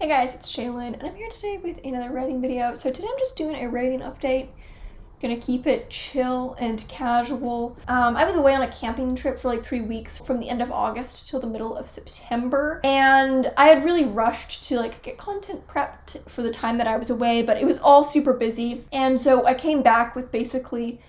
Hey guys, it's Shaylin, and I'm here today with another writing video. So today I'm just doing a writing update. Gonna keep it chill and casual. I was away on a camping trip for like 3 weeks from the end of August till the middle of September, and I had really rushed to like get content prepped for the time that I was away, but it was all super busy, and so I came back with basically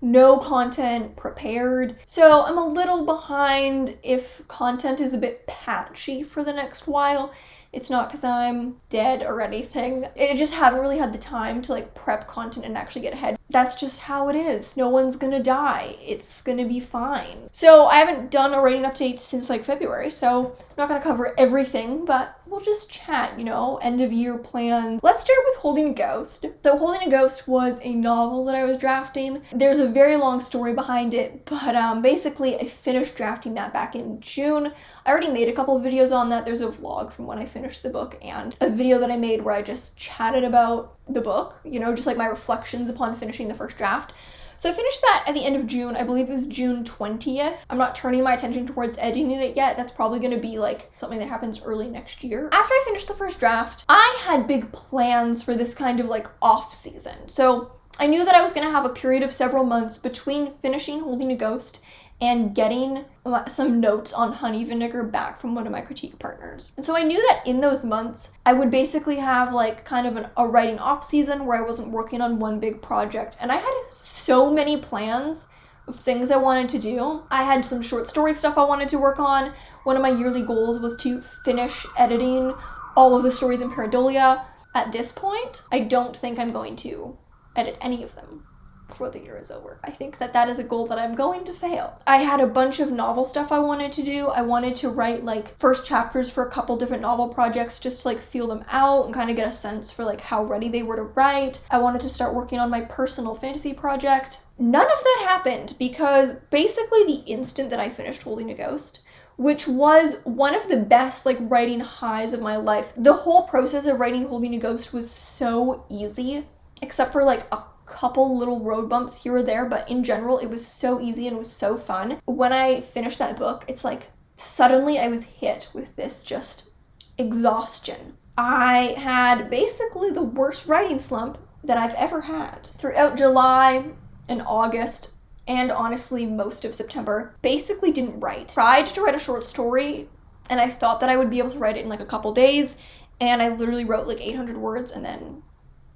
no content prepared. So I'm a little behind if content is a bit patchy for the next while. It's not because I'm dead or anything. I just haven't really had the time to like prep content and actually get ahead. That's just how it is. No one's gonna die. It's gonna be fine. So I haven't done a writing update since like February, so I'm not gonna cover everything, but we'll just chat, end of year plans. Let's start with Holding a Ghost. So Holding a Ghost was a novel that I was drafting. There's a very long story behind it, but basically I finished drafting that back in June. I already made a couple of videos on that. There's a vlog from when I finished the book and a video that I made where I just chatted about the book, just like my reflections upon finishing the first draft. So I finished that at the end of June. I believe it was June 20th. I'm not turning my attention towards editing it yet. That's probably going to be like something that happens early next year. After I finished the first draft, I had big plans for this kind of like off season. So I knew that I was going to have a period of several months between finishing Holding a Ghost and getting some notes on honey vinegar back from one of my critique partners. And so I knew that in those months, I would basically have like kind of a writing off season where I wasn't working on one big project. And I had so many plans of things I wanted to do. I had some short story stuff I wanted to work on. One of my yearly goals was to finish editing all of the stories in Pareidolia. At this point, I don't think I'm going to edit any of them before the year is over. I think that is a goal that I'm going to fail. I had a bunch of novel stuff I wanted to do. I wanted to write like first chapters for a couple different novel projects just to like feel them out and kind of get a sense for like how ready they were to write. I wanted to start working on my personal fantasy project. None of that happened because basically the instant that I finished Holding a Ghost, which was one of the best like writing highs of my life. The whole process of writing Holding a Ghost was so easy, except for like a couple little road bumps here or there, but in general it was so easy and it was so fun. When I finished that book, it's like suddenly I was hit with this just exhaustion. I had basically the worst writing slump that I've ever had. Throughout July and August, and honestly most of September, basically didn't write. Tried to write a short story and I thought that I would be able to write it in like a couple days, and I literally wrote like 800 words and then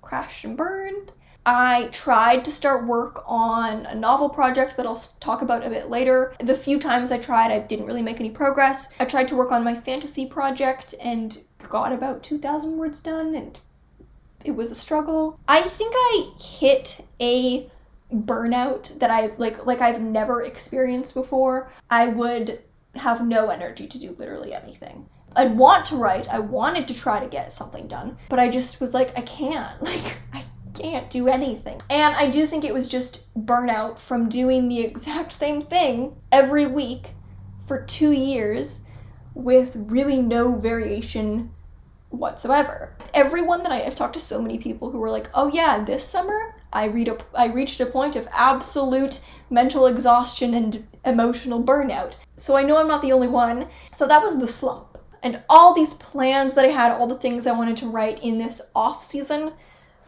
crashed and burned. I tried to start work on a novel project that I'll talk about a bit later. The few times I tried, I didn't really make any progress. I tried to work on my fantasy project and got about 2,000 words done, and it was a struggle. I think I hit a burnout that I've never experienced before. I would have no energy to do literally anything. I'd want to write, I wanted to try to get something done, but I just was like, I can't do anything. And I do think it was just burnout from doing the exact same thing every week for 2 years with really no variation whatsoever. Everyone that I've talked to so many people who were like, oh yeah, this summer I reached a point of absolute mental exhaustion and emotional burnout. So I know I'm not the only one. So that was the slump. And all these plans that I had, all the things I wanted to write in this off season,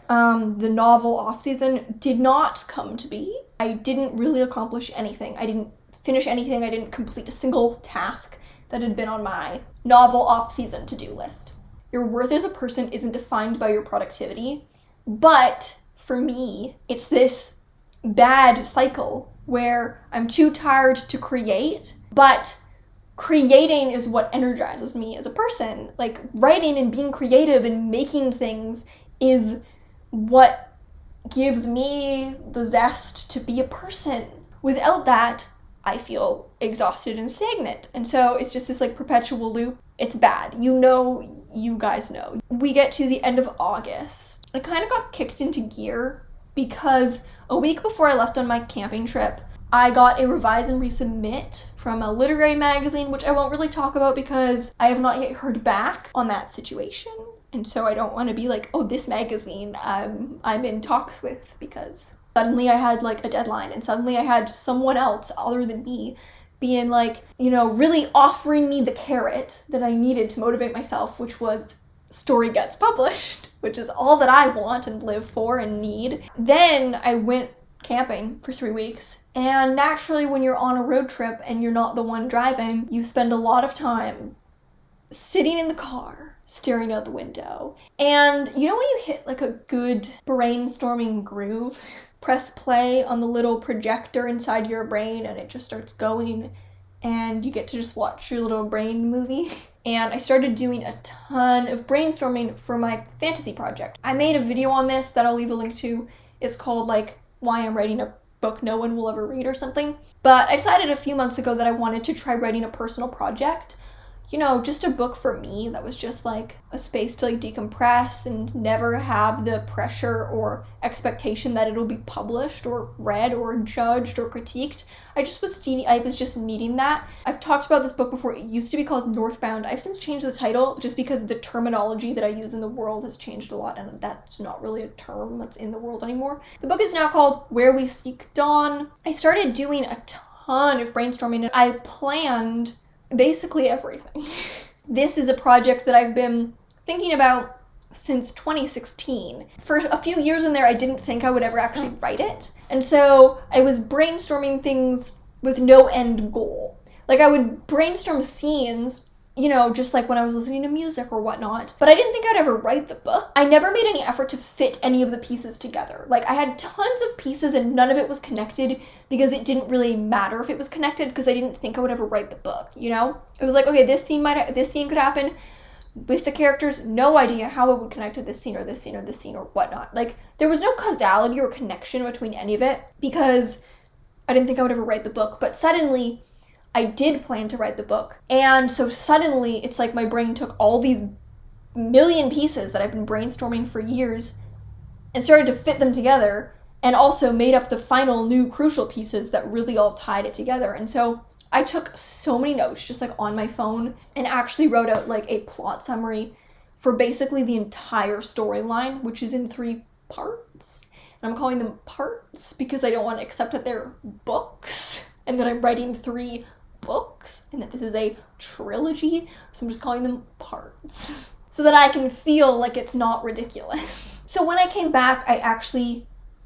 the novel off season, did not come to be. I didn't really accomplish anything. I didn't finish anything. I didn't complete a single task that had been on my novel off season to-do list. Your worth as a person isn't defined by your productivity, but for me, it's this bad cycle where I'm too tired to create, but creating is what energizes me as a person. Like writing and being creative and making things is what gives me the zest to be a person. Without that, I feel exhausted and stagnant. And so it's just this like perpetual loop. It's bad. You guys know. We get to the end of August. I kind of got kicked into gear because a week before I left on my camping trip, I got a revise and resubmit from a literary magazine, which I won't really talk about because I have not yet heard back on that situation. And so I don't want to be like, oh, this magazine I'm in talks with, because suddenly I had like a deadline and suddenly I had someone else other than me being like, really offering me the carrot that I needed to motivate myself, which was story gets published, which is all that I want and live for and need. Then I went camping for 3 weeks. And naturally, when you're on a road trip and you're not the one driving, you spend a lot of time sitting in the car, staring out the window. And you know when you hit like a good brainstorming groove? Press play on the little projector inside your brain and it just starts going and you get to just watch your little brain movie. And I started doing a ton of brainstorming for my fantasy project. I made a video on this that I'll leave a link to. It's called like Why I'm Writing a Book No One Will Ever Read or something. But I decided a few months ago that I wanted to try writing a personal project. You know, just a book for me that was just like a space to like decompress and never have the pressure or expectation that it'll be published or read or judged or critiqued. I was just needing that. I've talked about this book before. It used to be called Northbound. I've since changed the title just because the terminology that I use in the world has changed a lot and that's not really a term that's in the world anymore. The book is now called Where We Seek Dawn. I started doing a ton of brainstorming and I planned basically everything. This is a project that I've been thinking about since 2016. For a few years in there, I didn't think I would ever actually write it. And so I was brainstorming things with no end goal. Like I would brainstorm scenes, you know, just like when I was listening to music or whatnot, but I didn't think I'd ever write the book. I never made any effort to fit any of the pieces together. Like I had tons of pieces and none of it was connected because it didn't really matter if it was connected because I didn't think I would ever write the book, you know? It was like, okay, this scene could happen with the characters, no idea how it would connect to this scene or this scene or this scene or whatnot. Like there was no causality or connection between any of it because I didn't think I would ever write the book, but suddenly I did plan to write the book. And so suddenly it's like my brain took all these million pieces that I've been brainstorming for years and started to fit them together and also made up the final new crucial pieces that really all tied it together. And so I took so many notes just like on my phone and actually wrote out like a plot summary for basically the entire storyline, which is in 3 parts. And I'm calling them parts because I don't want to accept that they're books and that I'm writing 3 books and that this is a trilogy. So I'm just calling them parts so that I can feel like it's not ridiculous. So when I came back, I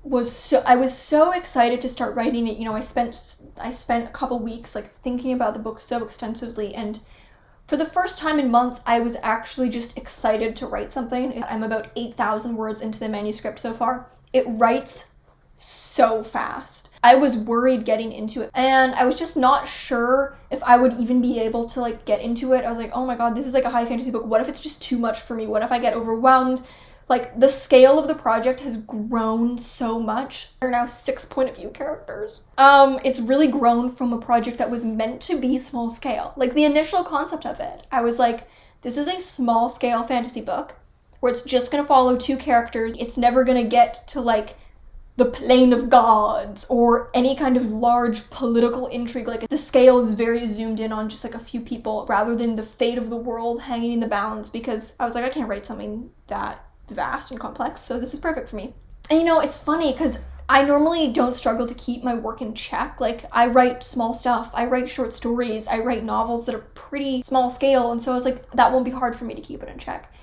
was so excited to start writing it. You know, I spent a couple weeks like thinking about the book so extensively, and for the first time in months, I was actually just excited to write something. I'm about 8,000 words into the manuscript so far. It writes so fast. I was worried getting into it, and I was just not sure if I would even be able to like get into it. I was like, oh my god, this is like a high fantasy book. What if it's just too much for me? What if I get overwhelmed? Like, the scale of the project has grown so much. There are now 6 point of view characters. It's really grown from a project that was meant to be small scale. Like, the initial concept of it, I was like, this is a small scale fantasy book where it's just gonna follow 2 characters. It's never gonna get to, like, the plane of gods or any kind of large political intrigue. Like, the scale is very zoomed in on just, like, a few people rather than the fate of the world hanging in the balance, because I was like, I can't write something that vast and complex, so this is perfect for me. And you know, it's funny because I normally don't struggle to keep my work in check. Like, I write small stuff, I write short stories, I write novels that are pretty small scale, and so I was like, that won't be hard for me to keep it in check.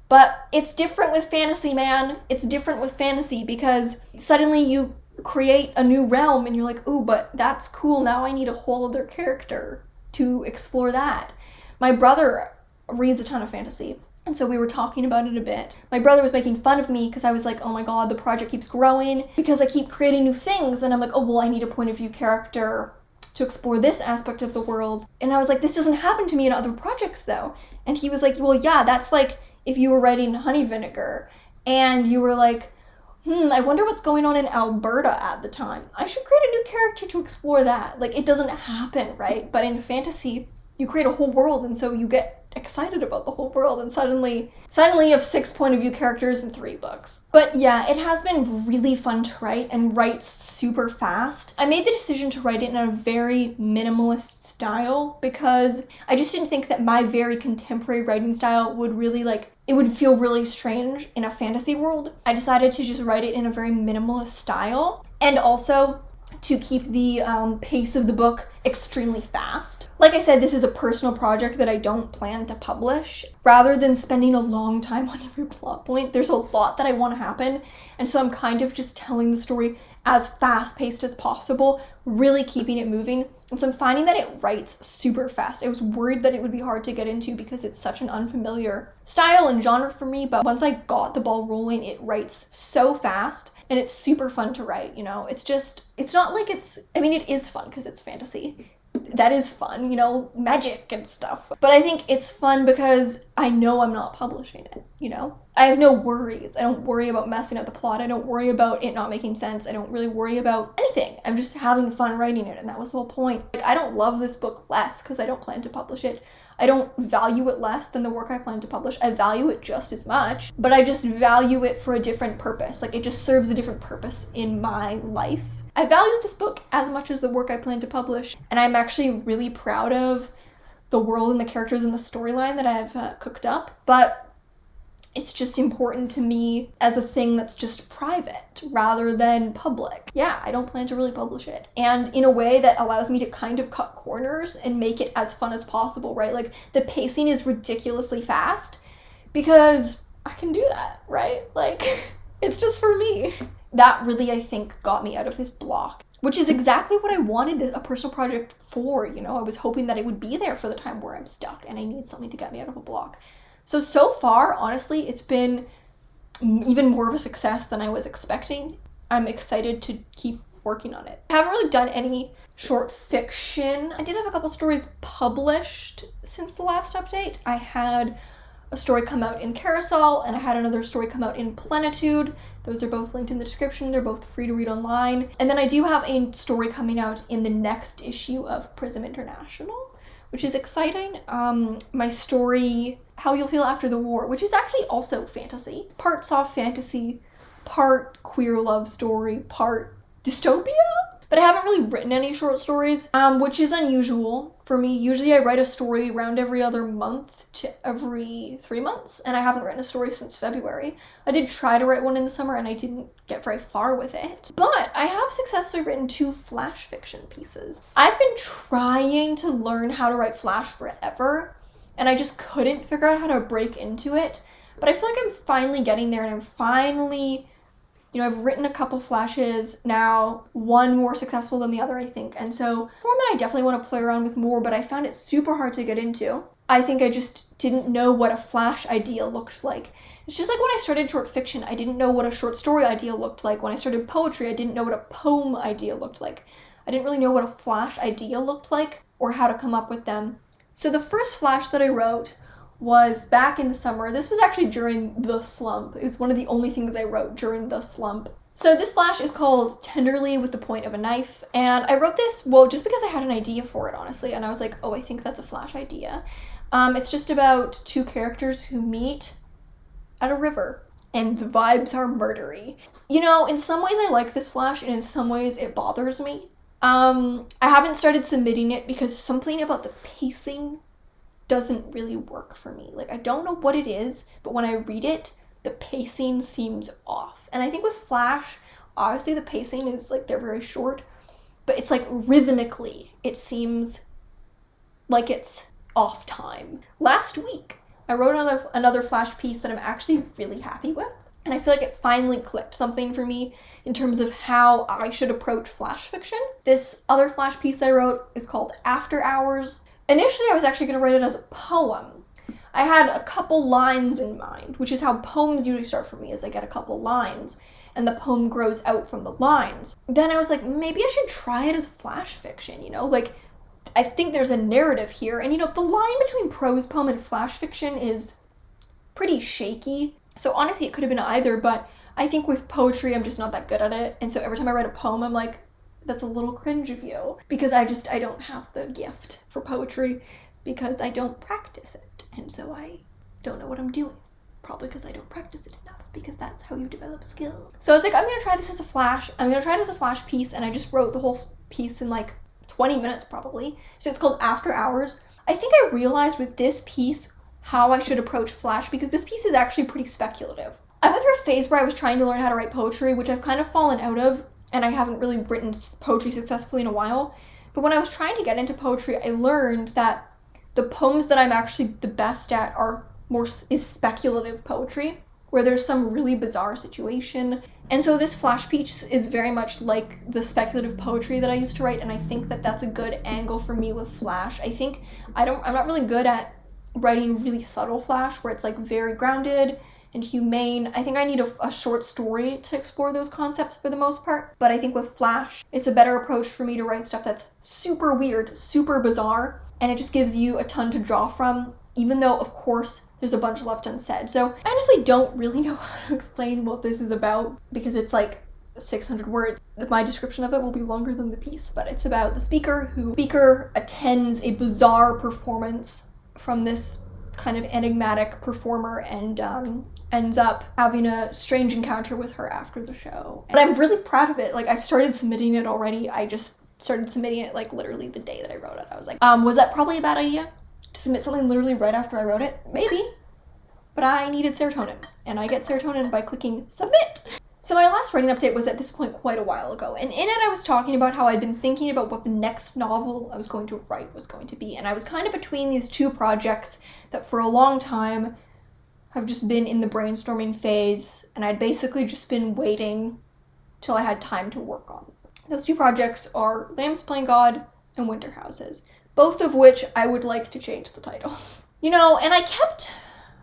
But it's different with fantasy, man. It's different with fantasy because suddenly you create a new realm and you're like, ooh, but that's cool, now I need a whole other character to explore that. My brother reads a ton of fantasy, and so we were talking about it a bit. My brother was making fun of me because I was like, oh my god, the project keeps growing because I keep creating new things. And I'm like, oh, well, I need a point of view character to explore this aspect of the world. And I was like, this doesn't happen to me in other projects though. And he was like, well, yeah, that's like if you were writing Honey Vinegar and you were like, I wonder what's going on in Alberta at the time. I should create a new character to explore that. Like, it doesn't happen, right? But in fantasy, you create a whole world, and so you get excited about the whole world, and suddenly you have 6 point of view characters in 3 books. But yeah, it has been really fun to write and write super fast. I made the decision to write it in a very minimalist style because I just didn't think that my very contemporary writing style would really it would feel really strange in a fantasy world. I decided to just write it in a very minimalist style. And also, to keep the pace of the book extremely fast. Like I said, this is a personal project that I don't plan to publish. Rather than spending a long time on every plot point, there's a lot that I want to happen, and so I'm kind of just telling the story as fast-paced as possible, really keeping it moving. And so I'm finding that it writes super fast. I was worried that it would be hard to get into because it's such an unfamiliar style and genre for me, but once I got the ball rolling, it writes so fast, and it's super fun to write, you know? It's not like I mean, it is fun because it's fantasy. That is fun, you know, magic and stuff. But I think it's fun because I know I'm not publishing it, you know? I have no worries. I don't worry about messing up the plot. I don't worry about it not making sense. I don't really worry about anything. I'm just having fun writing it, and that was the whole point. Like, I don't love this book less because I don't plan to publish it. I don't value it less than the work I plan to publish. I value it just as much, but I just value it for a different purpose. Like, it just serves a different purpose in my life. I value this book as much as the work I plan to publish, and I'm actually really proud of the world and the characters and the storyline that I've cooked up, but it's just important to me as a thing that's just private rather than public. Yeah, I don't plan to really publish it. And in a way that allows me to kind of cut corners and make it as fun as possible, right? Like, the pacing is ridiculously fast because I can do that, right? Like, it's just for me. That really, I think, got me out of this block, which is exactly what I wanted a personal project for, you know? I was hoping that it would be there for the time where I'm stuck and I need something to get me out of a block. So far, honestly, it's been even more of a success than I was expecting. I'm excited to keep working on it. I haven't really done any short fiction. I did have a couple stories published since the last update. I had a story come out in Carousel, and I had another story come out in Plenitude. Those are both linked in the description. They're both free to read online. And then I do have a story coming out in the next issue of Prism International, which is exciting. My story, How You'll Feel After the War, which is actually also fantasy. Part soft fantasy, part queer love story, part dystopia? But I haven't really written any short stories, which is unusual for me. Usually I write a story around every other month to every 3 months, and I haven't written a story since February. I did try to write one in the summer, and I didn't get very far with it. But I have successfully written 2 flash fiction pieces. I've been trying to learn how to write flash forever, and I just couldn't figure out how to break into it. But I feel like I'm finally getting there, and I'm finally... You know, I've written a couple flashes now, one more successful than the other, I think. And so, format I definitely want to play around with more, but I found it super hard to get into. I think I just didn't know what a flash idea looked like. It's just like when I started short fiction, I didn't know what a short story idea looked like. When I started poetry, I didn't know what a poem idea looked like. I didn't really know what a flash idea looked like or how to come up with them. So the first flash that I wrote was back in the summer. This was actually during the slump. It was one of the only things I wrote during the slump. So this flash is called Tenderly with the Point of a Knife, and I wrote this, well, just because I had an idea for it, honestly, and I was like, oh, I think that's a flash idea. It's just about 2 characters who meet at a river, and the vibes are murdery. You know, in some ways I like this flash, and in some ways it bothers me. I haven't started submitting it because something about the pacing doesn't really work for me. Like, I don't know what it is, but when I read it, the pacing seems off. And I think with flash, obviously the pacing is like, they're very short, but it's like rhythmically, it seems like it's off time. Last week, I wrote another flash piece that I'm actually really happy with, and I feel like it finally clicked something for me in terms of how I should approach flash fiction. This other flash piece that I wrote is called After Hours. Initially, I was actually going to write it as a poem. I had a couple lines in mind, which is how poems usually start for me, is I get a couple lines, and the poem grows out from the lines. Then I was like, maybe I should try it as flash fiction, you know? Like, I think there's a narrative here, and you know, the line between prose poem and flash fiction is pretty shaky. So honestly, it could have been either, but I think with poetry, I'm just not that good at it, and so every time I write a poem, I'm like, that's a little cringe of you, because I don't have the gift for poetry because I don't practice it, and so I don't know what I'm doing. Probably because I don't practice it enough, because that's how you develop skill. So I was like, I'm gonna try this as a flash. I'm gonna try it as a flash piece, and I just wrote the whole piece in like 20 minutes probably. So it's called After Hours. I think I realized with this piece how I should approach flash, because this piece is actually pretty speculative. I went through a phase where I was trying to learn how to write poetry, which I've kind of fallen out of. and I haven't really written poetry successfully in a while. But when I was trying to get into poetry, I learned that the poems that I'm actually the best at is speculative poetry, where there's some really bizarre situation. And so this flash piece is very much like the speculative poetry that I used to write, and I think that that's a good angle for me with flash. I think I'm not really good at writing really subtle flash, where it's like very grounded and humane. I think I need a short story to explore those concepts for the most part. But I think with flash, it's a better approach for me to write stuff that's super weird, super bizarre, and it just gives you a ton to draw from, even though, of course, there's a bunch left unsaid. So I honestly don't really know how to explain what this is about, because it's like 600 words. My description of it will be longer than the piece, but it's about the speaker attends a bizarre performance from this kind of enigmatic performer, and ends up having a strange encounter with her after the show. And I'm really proud of it. Like, I've started submitting it already. I just started submitting it like literally the day that I wrote it. I was like, was that probably a bad idea to submit something literally right after I wrote it? Maybe, but I needed serotonin, and I get serotonin by clicking submit. So my last writing update was at this point quite a while ago, and in it I was talking about how I'd been thinking about what the next novel I was going to write was going to be, and I was kind of between these two projects that for a long time have just been in the brainstorming phase, and I'd basically just been waiting till I had time to work on. Those two projects are Lambs Playing God and Winter Houses, both of which I would like to change the titles. You know, and I kept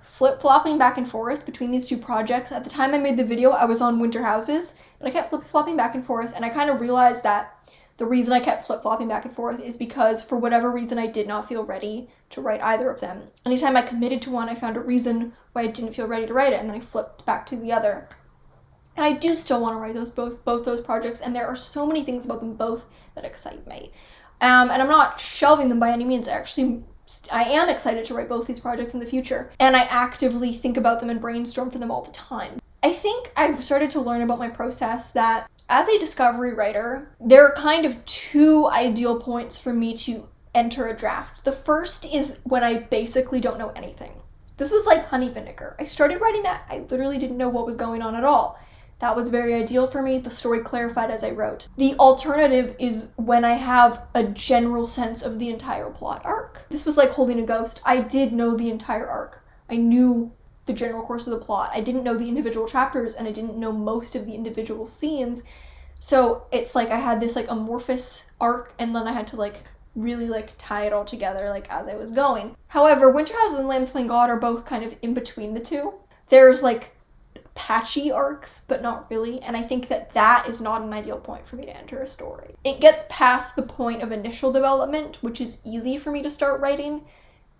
flip-flopping back and forth between these two projects. At the time I made the video, I was on Winter Houses, but I kept flip-flopping back and forth, and I kind of realized that the reason I kept flip-flopping back and forth is because for whatever reason I did not feel ready to write either of them. Anytime I committed to one, I found a reason why I didn't feel ready to write it, and then I flipped back to the other. And I do still want to write both those projects, and there are so many things about them both that excite me. And I'm not shelving them by any means. I am excited to write both these projects in the future, and I actively think about them and brainstorm for them all the time. I think I've started to learn about my process that as a discovery writer, there are kind of two ideal points for me to enter a draft. The first is when I basically don't know anything. This was like Honey Vinegar. I started writing that, I literally didn't know what was going on at all. That was very ideal for me. The story clarified as I wrote. The alternative is when I have a general sense of the entire plot arc. This was like Holding a Ghost. I did know the entire arc. I knew the general course of the plot. I didn't know the individual chapters, and I didn't know most of the individual scenes. So it's like I had this like amorphous arc, and then I had to like really like tie it all together like as I was going. However, Winter Houses and Lambs Playing God are both kind of in between the two. There's like patchy arcs, but not really, and I think that is not an ideal point for me to enter a story. It gets past the point of initial development, which is easy for me to start writing,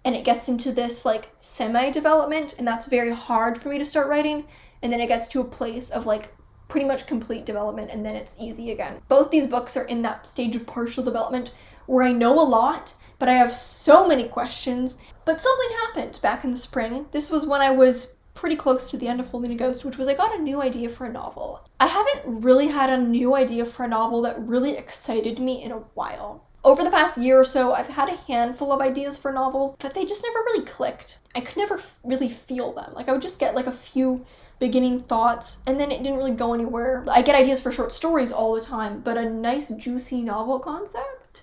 and it gets into this like semi-development, and that's very hard for me to start writing, and then it gets to a place of like pretty much complete development, and then it's easy again. Both these books are in that stage of partial development where I know a lot, but I have so many questions. But something happened back in the spring. This was when I was pretty close to the end of Holding a Ghost, which was I got a new idea for a novel. I haven't really had a new idea for a novel that really excited me in a while. Over the past year or so, I've had a handful of ideas for novels, but they just never really clicked. I could never really feel them. Like I would just get like a few beginning thoughts, and then it didn't really go anywhere. I get ideas for short stories all the time, but a nice juicy novel concept?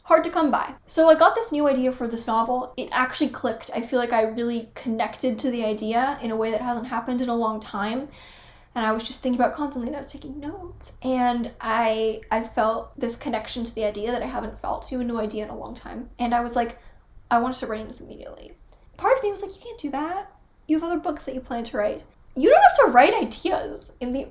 Hard to come by. So I got this new idea for this novel. It actually clicked. I feel like I really connected to the idea in a way that hasn't happened in a long time. And I was just thinking about it constantly, and I was taking notes. And I felt this connection to the idea that I haven't felt to a new idea in a long time. And I was like, I want to start writing this immediately. Part of me was like, you can't do that. You have other books that you plan to write. You don't have to write ideas in the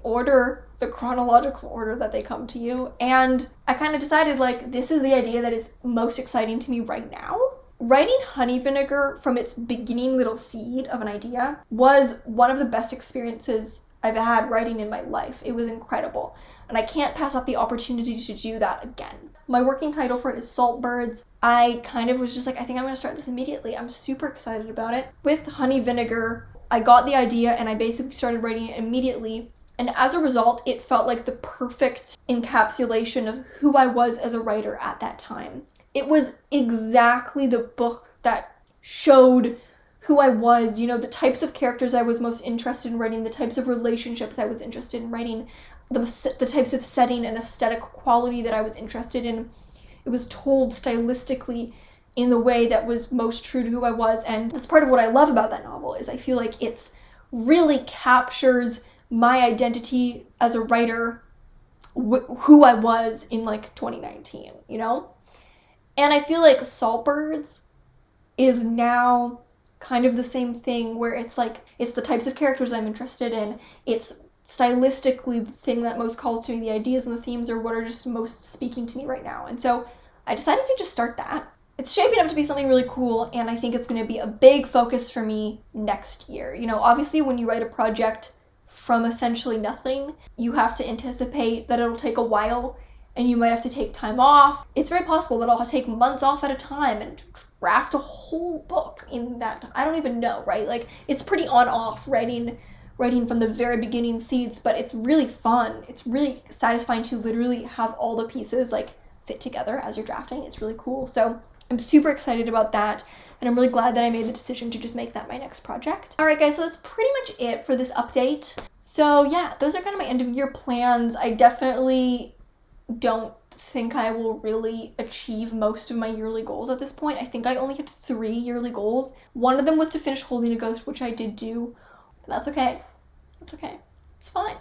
chronological order that they come to you. And I kind of decided like, this is the idea that is most exciting to me right now. Writing Honey Vinegar from its beginning little seed of an idea was one of the best experiences I've had writing in my life. It was incredible. And I can't pass up the opportunity to do that again. My working title for it is Saltbirds. I kind of was just like, I think I'm going to start this immediately. I'm super excited about it. With Honey Vinegar, I got the idea and I basically started writing it immediately. And as a result, it felt like the perfect encapsulation of who I was as a writer at that time. It was exactly the book that showed who I was, you know, the types of characters I was most interested in writing, the types of relationships I was interested in writing. the types of setting and aesthetic quality that I was interested in. It was told stylistically in the way that was most true to who I was, and that's part of what I love about that novel, is I feel like it's really captures my identity as a writer, who I was in like 2019, you know? And I feel like Saltbirds is now kind of the same thing, where it's like, it's the types of characters I'm interested in, it's stylistically the thing that most calls to me, the ideas and the themes are what are just most speaking to me right now. And so I decided to just start that. It's shaping up to be something really cool, and I think it's going to be a big focus for me next year. You know, obviously when you write a project from essentially nothing, you have to anticipate that it'll take a while and you might have to take time off. It's very possible that I'll take months off at a time and draft a whole book in that time. I don't even know, right? Like, it's pretty on-off writing from the very beginning seeds, but it's really fun. It's really satisfying to literally have all the pieces like fit together as you're drafting. It's really cool. So I'm super excited about that, and I'm really glad that I made the decision to just make that my next project. All right, guys, so that's pretty much it for this update. So yeah, those are kind of my end of year plans. I definitely don't think I will really achieve most of my yearly goals at this point. I think I only had 3 yearly goals. One of them was to finish Holding a Ghost, which I did do. But that's okay. That's okay. It's fine.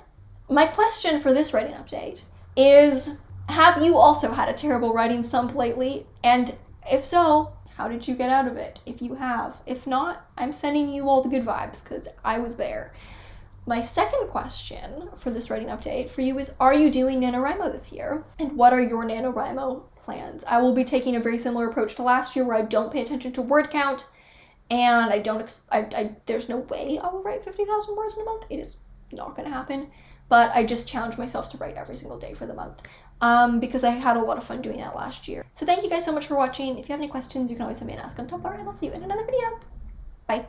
My question for this writing update is, have you also had a terrible writing slump lately? And if so, how did you get out of it? If you have. If not, I'm sending you all the good vibes, because I was there. My second question for this writing update for you is, are you doing NaNoWriMo this year? And what are your NaNoWriMo plans? I will be taking a very similar approach to last year, where I don't pay attention to word count, and I don't, there's no way I will write 50,000 words in a month. It is not going to happen. But I just challenge myself to write every single day for the month, because I had a lot of fun doing that last year. So thank you guys so much for watching. If you have any questions, you can always send me an Ask on Tumblr, and I'll see you in another video. Bye.